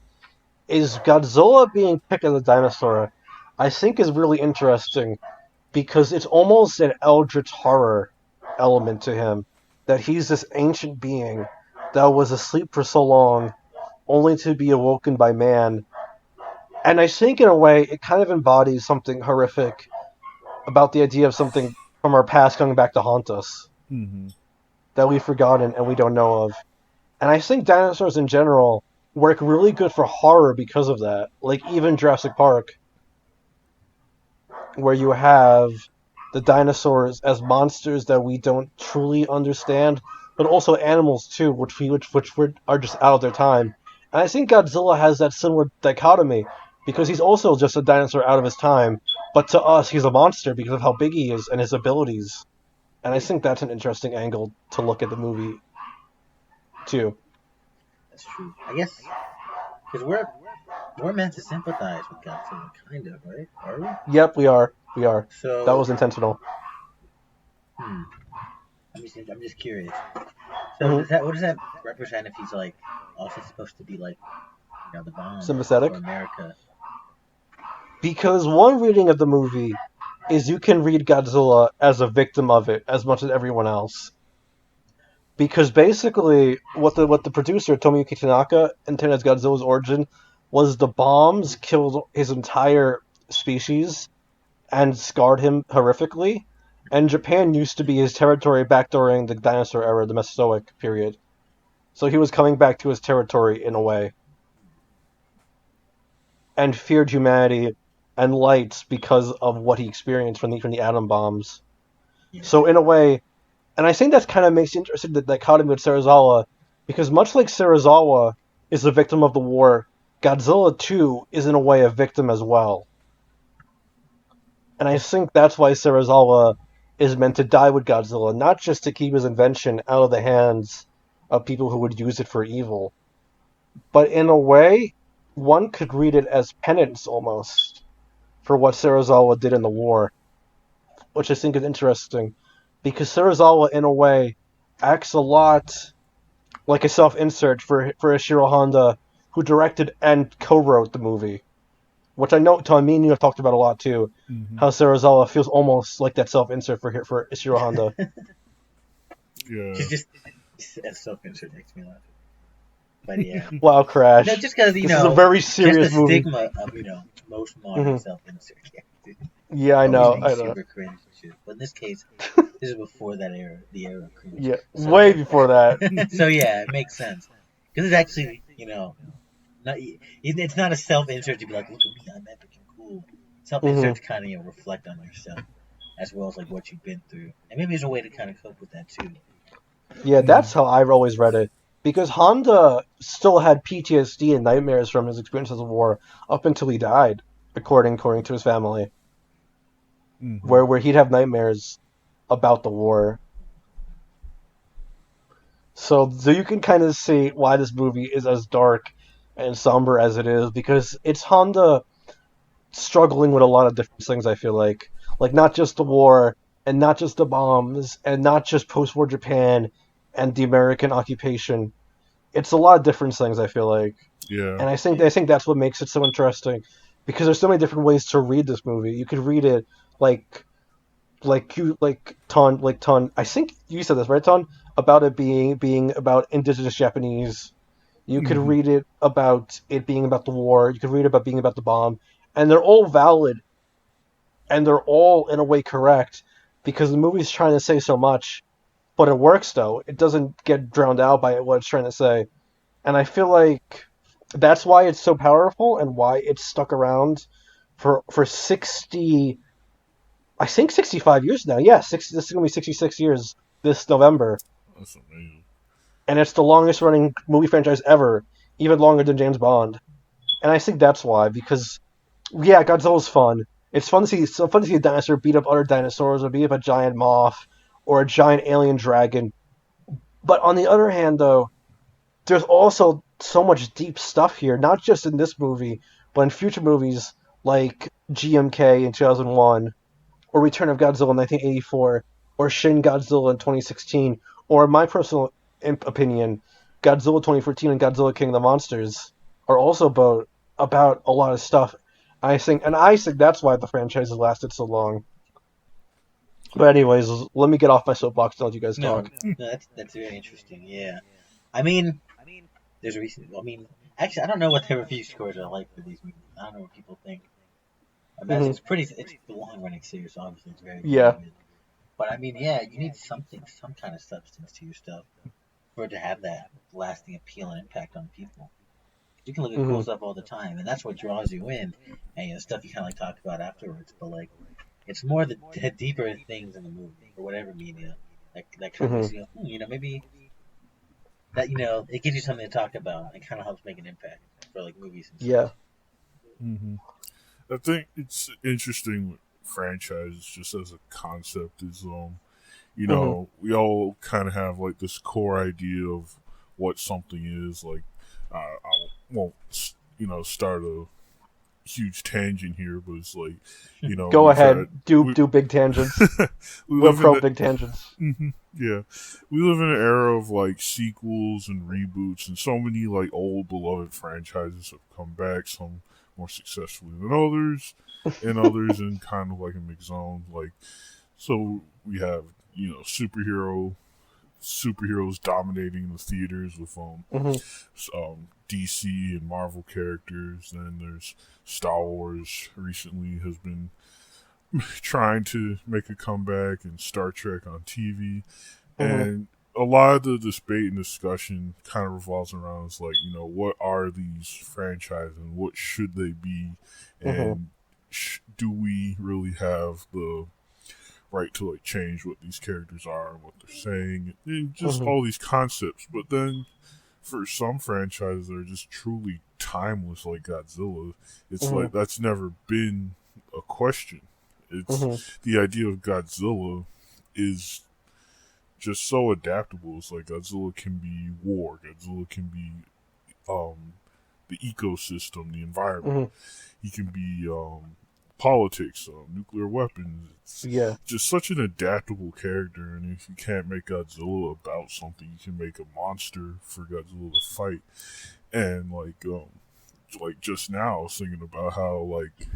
is Godzilla being picked as a dinosaur. I think is really interesting because it's almost an eldritch horror element to him that he's this ancient being that was asleep for so long only to be awoken by man. And I think in a way it kind of embodies something horrific about the idea of something from our past coming back to haunt us Mm-hmm. that we've forgotten and we don't know of. And I think dinosaurs in general work really good for horror because of that. Like even Jurassic Park, where you have the dinosaurs as monsters that we don't truly understand, but also animals too, which are just out of their time. And I think Godzilla has that similar dichotomy because he's also just a dinosaur out of his time, but to us he's a monster because of how big he is and his abilities. And I Yeah, think that's an interesting angle to look at the movie too. that's true. I guess because we're meant to sympathize with Godzilla, kind of, right? Are we? Yep, we are. We are. That So, was intentional. hmm, I'm just curious. So Hmm. what does that represent if he's like also supposed to be like the bomb for Sympathetic. America? Because one reading of the movie is you can read Godzilla as a victim of it as much as everyone else. Because basically, what the producer Tomiyuki Tanaka intended as Godzilla's origin was the bombs killed his entire species and scarred him horrifically. And Japan used to be his territory back during the dinosaur era, the Mesozoic period. So he was coming back to his territory in a way, and feared humanity and light because of what he experienced from the atom bombs. Yeah, So in a way, and I think that kind of makes it interesting the dichotomy with Serizawa, because much like Serizawa is a victim of the war, Godzilla too is in a way a victim as well. And I think that's why Serizawa is meant to die with Godzilla, not just to keep his invention out of the hands of people who would use it for evil, but in a way, one could read it as penance almost for what Serizawa did in the war, which I think is interesting, because Serizawa, in a way, acts a lot like a self-insert for Ishiro Honda, who directed and co-wrote the movie, which I know Tom, me and you have talked about a lot too. Mm-hmm. How Serizawa feels almost like that self-insert for Ishiro Honda. Yeah. she's just self-insert makes me laugh. But yeah, Wow, no, Crash. just because This is a very just the serious movie. stigma of most modern Hmm. self-insert characters Yeah, I always know, being I know. super cringe and shit. But in this case, this is before that era, the era of cringe. Yeah, way So before that. so yeah, it makes sense because it's actually not it's not a self-insert to be like, look at me, I'm epic and cool. Hmm. Self-insert to kind of reflect on yourself as well as like what you've been through, and maybe there's a way to kind of cope with that too. Yeah, Mm-hmm. that's how I've always read it. Because Honda still had PTSD and nightmares from his experiences of war up until he died, according to his family, Mm-hmm. where he'd have nightmares about the war. So you can kind of see why this movie is as dark and somber as it is, because it's Honda struggling with a lot of different things. I feel like not just the war, and not just the bombs, and not just post-war Japan and the American occupation. It's a lot of different things, I feel like. Yeah. And I think that's what makes it so interesting, because there's so many different ways to read this movie. You could read it like Ton. I think you said this right, Ton, about it being about indigenous Japanese. You could Hmm. read it about it being about the war. You could read it about being about the bomb, and they're all valid, and they're all in a way correct, because the movie's trying to say so much, but it works though. It doesn't get drowned out by what it's trying to say, and I feel like that's why it's so powerful and why it's stuck around for 60, I think 65 years now. Yeah, this is gonna be 66 years this November, That's amazing. and it's the longest running movie franchise ever, even longer than James Bond. And I think that's why, because yeah, Godzilla's fun. It's fun to see a dinosaur beat up other dinosaurs, or beat up a giant moth, or a giant alien dragon. But on the other hand, though, there's also so much deep stuff here, not just in this movie, but in future movies like GMK in 2001, or Return of Godzilla in 1984, or Shin Godzilla in 2016, or in my personal opinion, Godzilla 2014 and Godzilla King of the Monsters are also about a lot of stuff. I think that's why the franchise has lasted so long. But anyways, let me get off my soapbox and let you guys No, talk. no, that's very interesting. Yeah, I mean, there's a recent. I mean, actually, I don't know what the review scores are like for these movies. I don't know what people think. I imagine Hmm. it's pretty. It's a long running series, so obviously it's very Yeah. beloved. But I mean, yeah, you need something, some kind of substance to your stuff for it to have that lasting appeal and impact on people. You can look at Hmm. cool stuff all the time, and that's what draws you in, and stuff you kind of like talk about afterwards. But like, it's more the deeper things in the movie or whatever media that kind of Hmm. makes you go, maybe that it gives you something to talk about and kind of helps make an impact for like movies and stuff. Yeah. Hmm. I think it's interesting with franchises just as a concept is Hmm. we all kind of have like this core idea of what something is. Like, I won't, start a huge tangent here, but it's like, Go we've had ahead. Do we do big tangents. we We're live in pro a, big tangents. yeah, we live in an era of like sequels and reboots, and so many like old beloved franchises have come back. Some more successfully than others, and others in kind of like a mixed zone. Like, so we have superheroes dominating the theaters with Hmm. DC and Marvel characters. Then there's Star Wars recently has been trying to make a comeback, and Star Trek on TV. Hmm. And a lot of the debate and discussion kind of revolves around is like, what are these franchises and what should they be? Hmm. And do we really have the right to like change what these characters are and what they're saying and just Hmm. all these concepts? But then for some franchises that are just truly timeless, like Godzilla, it's Hmm. like that's never been a question. It's Hmm. the idea of Godzilla is just so adaptable. It's like Godzilla can be war, Godzilla can be um, the ecosystem, the environment. Hmm. He can be politics, nuclear weapons. It's Yeah. just such an adaptable character, and if you can't make Godzilla about something, you can make a monster for Godzilla to fight. And like just now, I was thinking about how like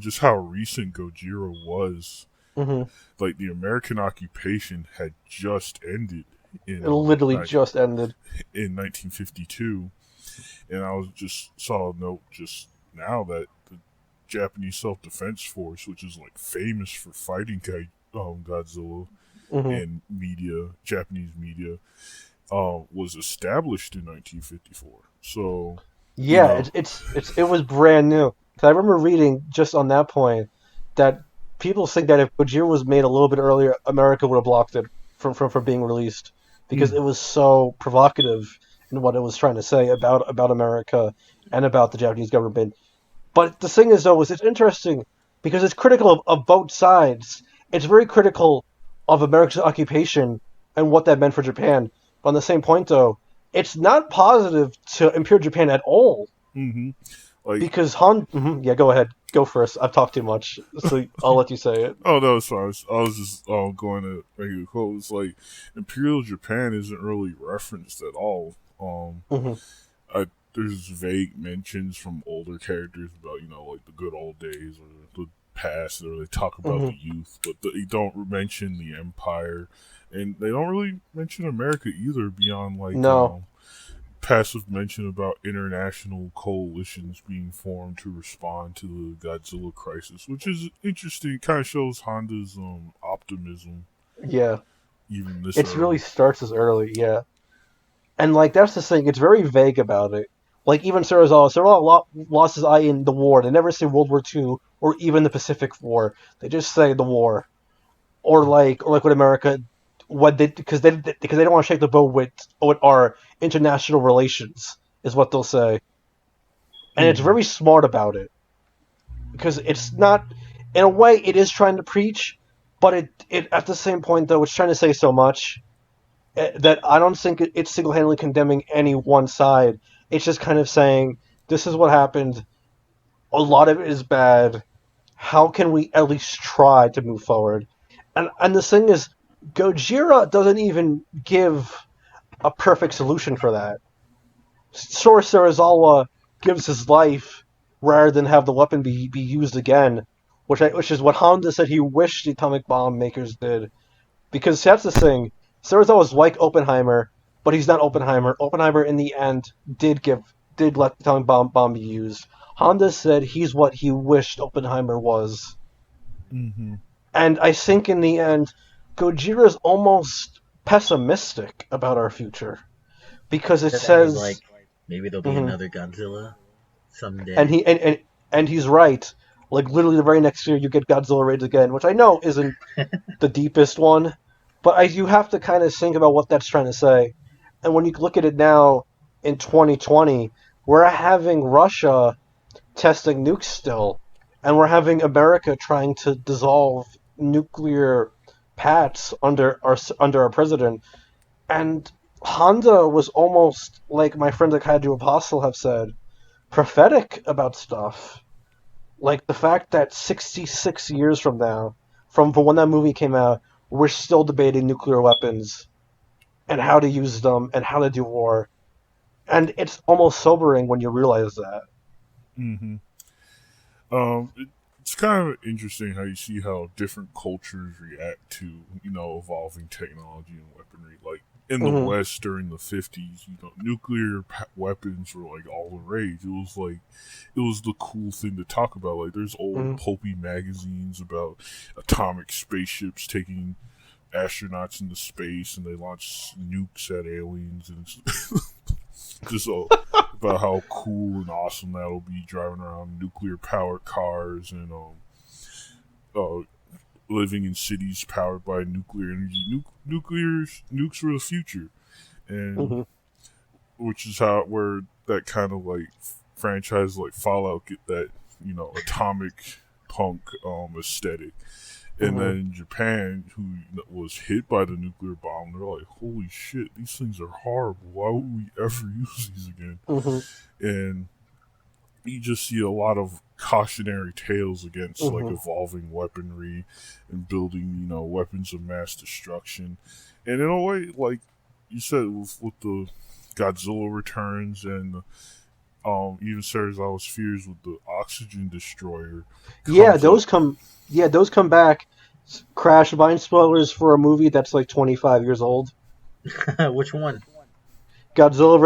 just how recent Gojira was. Hmm. Like the American occupation had just ended in It literally just ended. 1952, and I was just saw a note just now that the Japanese Self Defense Force, which is like famous for fighting Godzilla Hmm. in media, Japanese media, was established in 1954. So, you Yeah, know, it was brand new. 'Cause I remember reading just on that point that people think that if Gojira was made a little bit earlier, America would have blocked it from being released, because mm, it was so provocative in what it was trying to say about America and about the Japanese government. But the thing is, though, is it's interesting because it's critical of both sides. It's very critical of America's occupation and what that meant for Japan. But on the same point, though, it's not positive to Imperial Japan at all. mm-hmm. Like, Because yeah, go ahead, go first. I've talked too much, so I'll let you say it. oh no, it's fine. I was just going to make it quote. It's like Imperial Japan isn't really referenced at all. Hmm. I, there's vague mentions from older characters about like the good old days or the past, or they talk about Hmm. the youth, but they don't mention the empire, and they don't really mention America either beyond like No, passive mention about international coalitions being formed to respond to the Godzilla crisis, which is interesting. It kind of shows Honda's optimism yeah, even this it's really early. starts as early, yeah, and like that's the thing. It's very vague about it. Like even Sarazawa lost his eye in the war. They never say World War II or even the Pacific War. They just say the war, or like with America, what they because they don't want to shake the boat with our international relations is what they'll say, and it's Mm-hmm. very smart about it because it's not, in a way, it is trying to preach, but it at the same point though it's trying to say so much that I don't think it's single handedly condemning any one side. It's just kind of saying this is what happened. A lot of it is bad. How can we at least try to move forward? And the thing is, Gojira doesn't even give a perfect solution for that. Sora Sarazawa gives his life rather than have the weapon be used again, which is what Honda said he wished the atomic bomb makers did. Because that's the thing, Sarazawa's like Oppenheimer, but he's not Oppenheimer. Oppenheimer in the end did let the atomic bomb be used. Honda said he's what he wished Oppenheimer was. Mm-hmm. And I think in the end, Gojira is almost pessimistic about our future because it So then he's says, like, maybe there'll be mhm, another Godzilla and someday. and he's right. Like literally, the very next year you get Godzilla Raids again, which I know isn't the deepest one, but you have to kind of think about what that's trying to say. And when you look at it now in 2020, we're having Russia testing nukes still, and we're having America trying to dissolve nuclear pacts under our president. And Honda was almost like my friends like Kaiju Apostle have said, prophetic about stuff. Like the fact that 66 years from now, from when that movie came out, we're still debating nuclear weapons and how to use them and how to do war. And it's almost sobering when you realize that. Mm-hmm. It's kind of interesting how you see how different cultures react to evolving technology and weaponry. Like in the Hmm. West during the 50s, nuclear weapons were like all the rage. It was the cool thing to talk about. Like there's old Hmm. pulpy magazines about atomic spaceships taking astronauts into space and they launch nukes at aliens, and it's just about how cool and awesome that'll be driving around nuclear powered cars and uh, living in cities powered by nuclear energy. Nukes for the future, and Hmm. which is how where that kind of like franchise like Fallout get that atomic punk aesthetic. And Hmm. then Japan, who was hit by the nuclear bomb, they're like, "Holy shit, these things are horrible. Why would we ever use these again?" Hmm. And you just see a lot of cautionary tales against like Hmm. evolving weaponry and building, weapons of mass destruction. And in a way, like you said, with the Godzilla returns and even Sarazawa's fears with the oxygen destroyer Yeah, comes up. those come. Yeah, those come back. Crash buying spoilers for a movie that's like 25 years old. Which one? Godzilla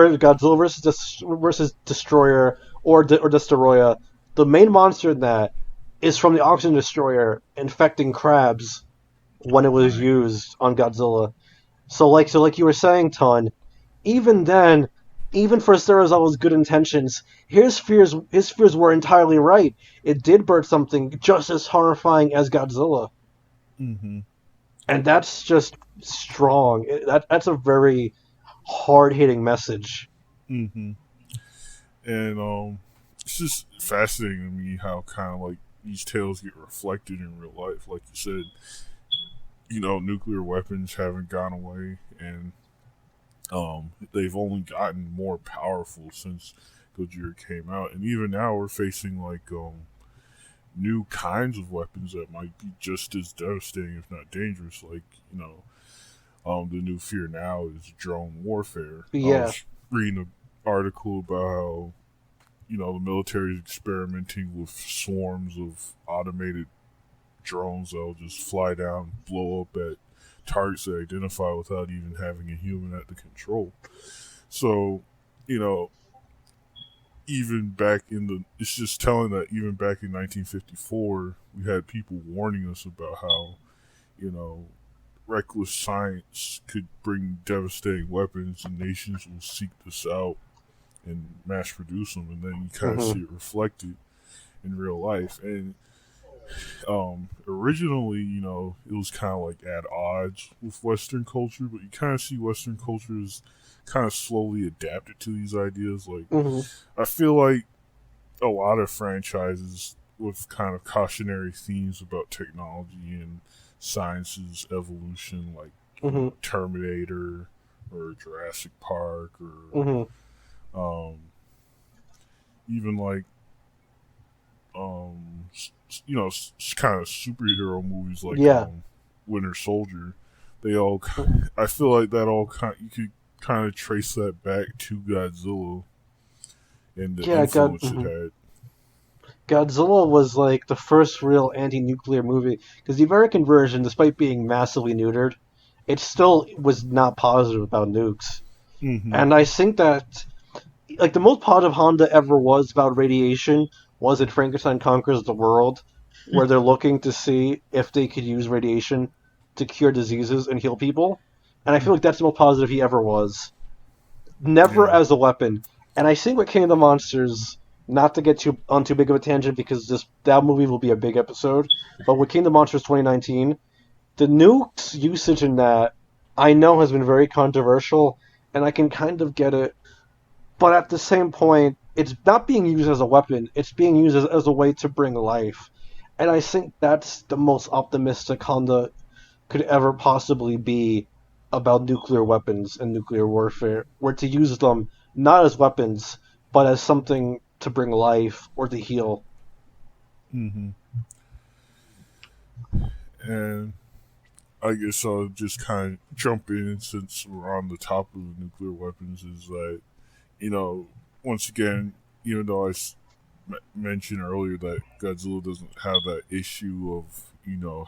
versus Destroyer or Destoroyah. The main monster in that is from the Oxygen Destroyer infecting crabs when it was Alright. used on Godzilla. So like you were saying, Ton, even then, even for Sarazawa's good intentions, his fears were entirely right. It did birth something just as horrifying as Godzilla, Mm-hmm. and that's just strong. That's a very hard hitting message. Mm-hmm. And it's just fascinating to me how kind of like these tales get reflected in real life. Like you said, nuclear weapons haven't gone away, and they've only gotten more powerful since Gojira came out, and even now we're facing like new kinds of weapons that might be just as devastating, if not dangerous. Like the new fear now is drone warfare. I Yeah. was reading an article about how the military is experimenting with swarms of automated drones that'll just fly down, blow up at targets they identify without even having a human at the control. So, you know, it's just telling that even back in 1954, we had people warning us about how, you know, reckless science could bring devastating weapons, and nations will seek this out and mass produce them, and then you kind of Hmm. see it reflected in real life. And originally, it was kind of like at odds with Western culture, but you kind of see Western cultures kind of slowly adapted to these ideas. Like, Hmm. I feel like a lot of franchises with kind of cautionary themes about technology and science's evolution, like Hmm. Terminator or Jurassic Park, or Hmm. um, even like kind of superhero movies like Yeah. Winter Soldier. They all, I feel like that all you could kind of trace that back to Godzilla and the Yeah. influence it had. Godzilla was like the first real anti-nuclear movie because the American version, despite being massively neutered, it still was not positive about nukes. Mm-hmm. And I think that like the most positive Honda ever was about radiation was in Frankenstein Conquers the World, where they're looking to see if they could use radiation to cure diseases and heal people. And I feel like that's the most positive he ever was. Never Yeah. as a weapon. And I think with King of the Monsters, not to get too big of a tangent because that movie will be a big episode, but with King of the Monsters 2019, the nuke's usage in that I know has been very controversial, and I can kind of get it, but at the same point, it's not being used as a weapon. It's being used as a way to bring life. And I think that's the most optimistic Honda could ever possibly be about nuclear weapons and nuclear warfare, were to use them not as weapons, but as something to bring life or to heal. Mm-hmm. And I guess I'll just kind of jump in since we're on the topic of nuclear weapons. Is that you know, once again, even though mentioned earlier that Godzilla doesn't have that issue of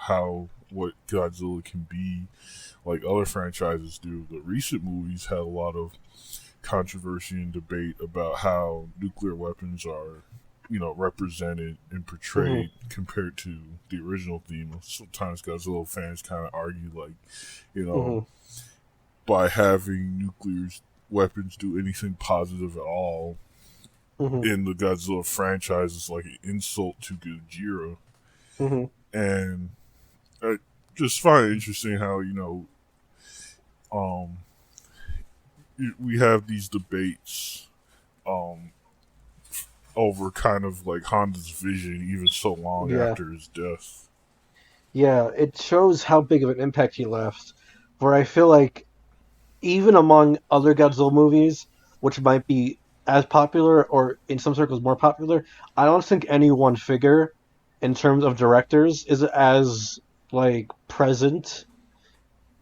how what Godzilla can be like other franchises do, the recent movies had a lot of controversy and debate about how nuclear weapons are represented and Hmm. portrayed compared to the original theme. Sometimes Godzilla fans kind of argue like, you know, Hmm. by having nuclear weapons do anything positive at all Hmm. in the Godzilla franchise is like an insult to Gojira. Hmm. And I just find it interesting how um, we have these debates um, over kind of like Honda's vision, even so long Yeah. after his death. Yeah, it shows how big of an impact he left. Where I feel like even among other Godzilla movies, which might be as popular or in some circles more popular, I don't think any one figure, in terms of directors, is as like present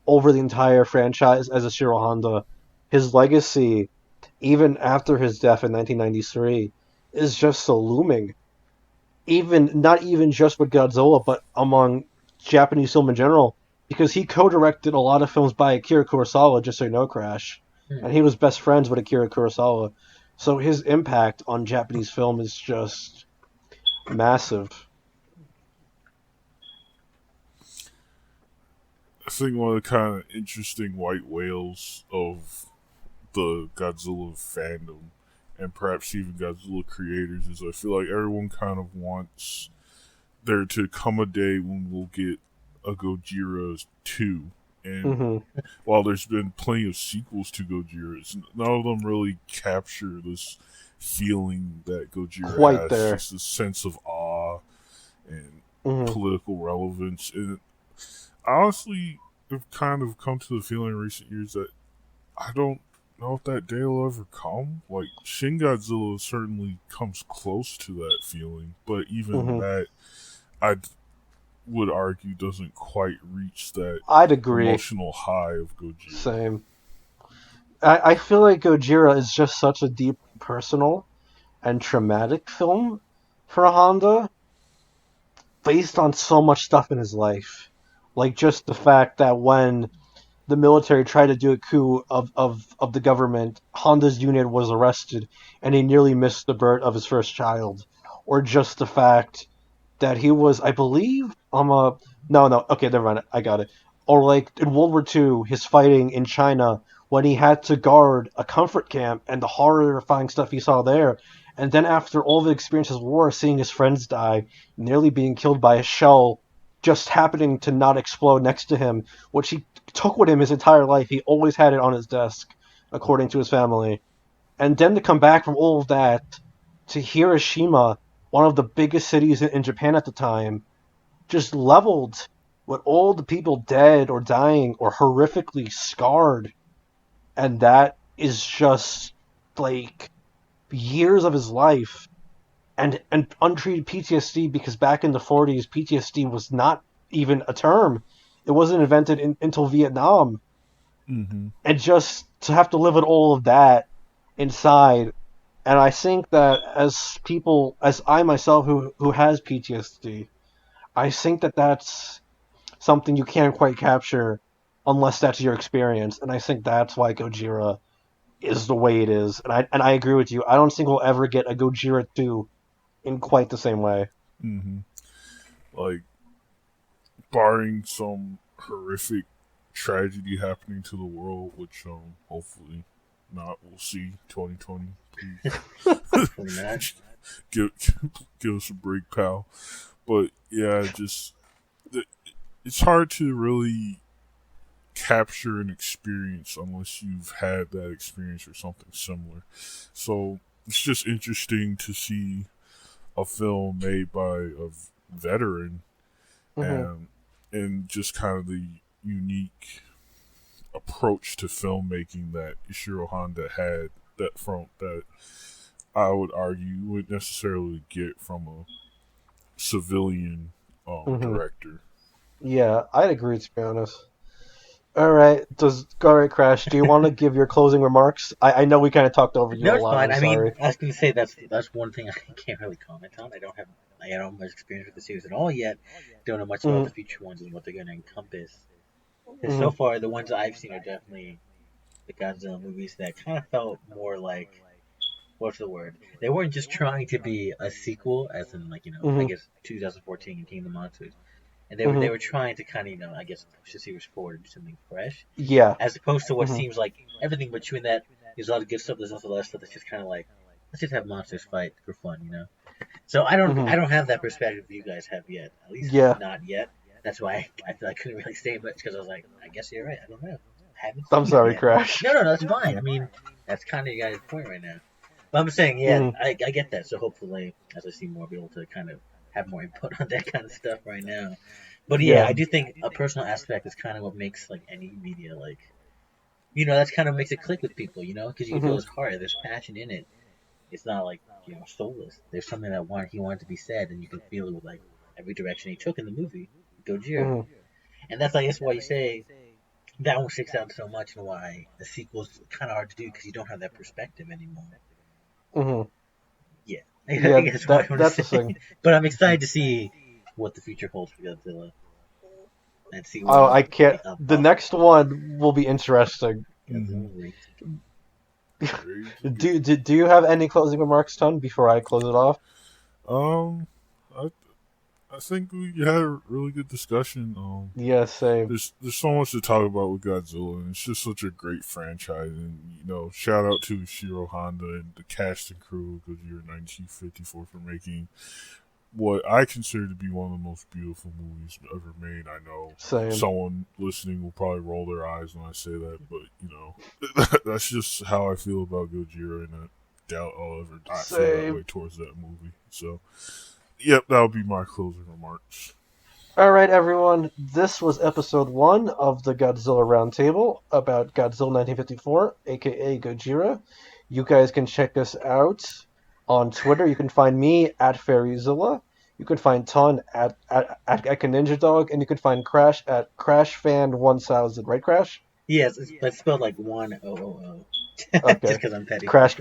over the entire franchise as Ishiro Honda. His legacy, even after his death in 1993, is just so looming. Even not even just with Godzilla, but among Japanese film in general, because he co-directed a lot of films by Akira Kurosawa, just so you know, Crash, and he was best friends with Akira Kurosawa. So his impact on Japanese film is just massive. I think one of the kind of interesting white whales of the Godzilla fandom and perhaps even Godzilla creators is I feel like everyone kind of wants there to come a day when we'll get a Gojira 2. And Hmm. while there's been plenty of sequels to Gojira, none of them really capture this feeling that Gojira Quite has, there. just a sense of awe and Hmm. political relevance. And I honestly have kind of come to the feeling in recent years that I don't know if that day will ever come. Like, Shin Godzilla certainly comes close to that feeling, but even Hmm. that, I would argue, doesn't quite reach that I'd agree. emotional high of Gojira. Same. I feel like Gojira is just such a deep personal and traumatic film for Honda based on so much stuff in his life. Like just the fact that when the military tried to do a coup of the government, Honda's unit was arrested and he nearly missed the birth of his first child. Or just the fact that he was, I believe, no, okay, never mind, I got it. Or like in World War II, his fighting in China when he had to guard a comfort camp and the horrifying stuff he saw there. And then after all the experiences of war, seeing his friends die, nearly being killed by a shell just happening to not explode next to him, which he took with him his entire life. He always had it on his desk, according to his family. And then to come back from all of that to Hiroshima, one of the biggest cities in Japan at the time, just leveled with all the people dead or dying or horrifically scarred. And that is just like years of his life and untreated PTSD because back in the 40s, PTSD was not even a term. It wasn't invented until Vietnam. Mm-hmm. And just to have to live with all of that inside. And I think that as people, as I myself who has PTSD, I think that that's something you can't quite capture unless that's your experience. And I think that's why Gojira is the way it is. And I agree with you. I don't think we'll ever get a Gojira 2 in quite the same way. Mm-hmm. Like, barring some horrific tragedy happening to the world, which hopefully not. We'll see 2020. Hopefully not. Please give give us a break, pal. But yeah, just it's hard to really capture an experience unless you've had that experience or something similar. So it's just interesting to see a film made by a veteran Mm-hmm. and just kind of the unique approach to filmmaking that Ishiro Honda had that I would argue you wouldn't necessarily get from a civilian Mm-hmm. director. Yeah, I'd agree to be honest. All right, Crash, do you want to give your closing remarks? I know we kind of talked over you No, a it's lot. fine. I'm I mean, sorry. I was going to say that's one thing I can't really comment on. I don't have much experience with the series at all yet. Don't know much about Mm-hmm. the future ones and what they're going to encompass. Because so Mm-hmm. far, the ones I've seen are definitely the Godzilla movies that kind of felt more like, what's the word? They weren't just trying to be a sequel, as in like I Mm-hmm. guess 2014 and King of the Monsters, and they Mm-hmm. were trying to kind of I guess push the series forward and do something fresh, Yeah. as opposed to what Mm-hmm. seems like everything between that. There's a lot of good stuff. There's also a lot of stuff that's just kind of like, let's just have monsters fight for fun. So I don't Mm-hmm. I don't have that perspective you guys have yet. At least Yeah. not yet. That's why I feel I couldn't really say much because I was like, I guess you're right. I don't know. I haven't I'm seen it sorry, yet. Crash. No, that's fine. I mean, that's kind of your guys' point right now. But I'm saying, yeah, Mm-hmm. I get that. So hopefully, as I see more, I'll be able to kind of have more input on that kind of stuff right now. But yeah, Yeah. I do think a personal aspect is kind of what makes like any media like, that's kind of makes it click with people, because you can feel Mm-hmm. his heart. There's passion in it. It's not like soulless. There's something that he wanted to be said, and you can feel it with like every direction he took in the movie, Gojira. Mm-hmm. And that's I guess why you say that one sticks out so much, and why the sequel's kind of hard to do because you don't have that perspective anymore. Mm-hmm. Yeah, I Yeah, guess what I want to that's the say. thing. But I'm excited to see what the future holds for Godzilla and see Oh, what I can't. the The next one will be interesting. Mm-hmm. Godzilla rate. Very good. Do you have any closing remarks, Ton, before I close it off? Um, I I think we had a really good discussion. Yeah, same. There's so much to talk about with Godzilla, and it's just such a great franchise. And shout out to Shiro Honda and the cast and crew of Godzilla 1954 for making what I consider to be one of the most beautiful movies ever made. I know Same. someone listening will probably roll their eyes when I say that, but that's just how I feel about Gojira, and I doubt I'll ever not feel that Same. way towards that movie. So, yep, that would be my closing remarks. All right, everyone. This was episode 1 of the Godzilla Roundtable about Godzilla 1954, aka Gojira. You guys can check us out on Twitter. You can find me at FairyZilla. You can find Ton at Ninja Dog, and you can find Crash at CrashFan1000. Right, Crash? Yes, it's spelled like 1 0 0 0. Just Okay. because I'm petty. Crash,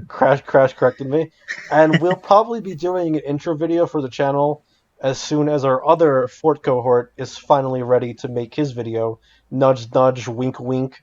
Crash corrected me. And we'll probably be doing an intro video for the channel as soon as our other Fort cohort is finally ready to make his video. Nudge, nudge, wink, wink.